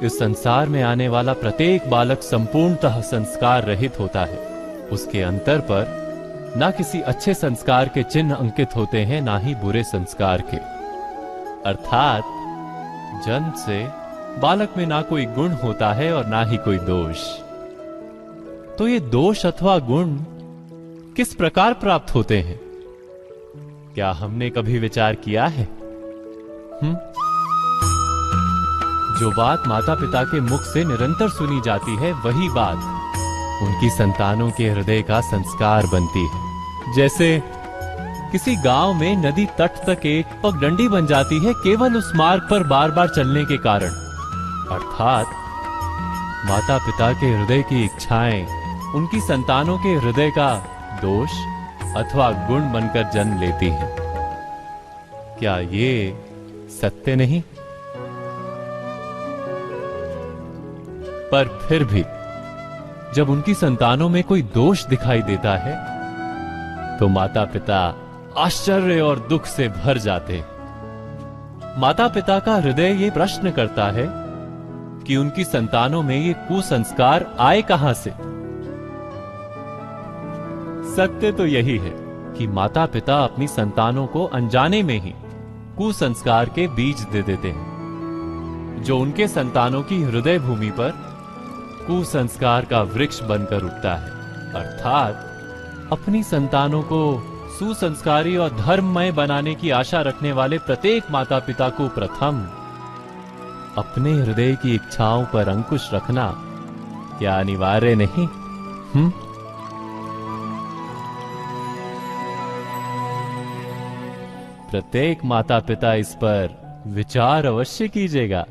इस संसार में आने वाला प्रत्येक बालक संपूर्णतः संस्कार रहित होता है। उसके अंतर पर ना किसी अच्छे संस्कार के चिन्ह अंकित होते हैं, ना ही बुरे संस्कार के। अर्थात जन्म से बालक में ना कोई गुण होता है और ना ही कोई दोष। तो ये दोष अथवा गुण किस प्रकार प्राप्त होते हैं, क्या हमने कभी विचार किया है? जो बात माता पिता के मुख से निरंतर सुनी जाती है, वही बात उनकी संतानों के हृदय का संस्कार बनती है। जैसे किसी गांव में नदी तट तक एक पगडंडी बन जाती है केवल उस मार्ग पर बार बार चलने के कारण। अर्थात माता पिता के हृदय की इच्छाएं उनकी संतानों के हृदय का दोष अथवा गुण बनकर जन्म लेती हैं। क्या ये सत्य नहीं? पर फिर भी जब उनकी संतानों में कोई दोष दिखाई देता है तो माता पिता आश्चर्य और दुख से भर जाते। माता पिता का हृदय ये प्रश्न करता है कि उनकी संतानों में ये कुसंस्कार आए कहां से। सत्य तो यही है कि माता पिता अपनी संतानों को अनजाने में ही कुसंस्कार के बीज दे देते हैं, जो उनके संतानों की हृदय भूमि पर कुसंस्कार का वृक्ष बनकर उठता है। अर्थात अपनी संतानों को सुसंस्कारी और धर्ममय बनाने की आशा रखने वाले प्रत्येक माता पिता को प्रथम अपने हृदय की इच्छाओं पर अंकुश रखना क्या अनिवार्य नहीं? प्रत्येक माता पिता इस पर विचार अवश्य कीजिएगा।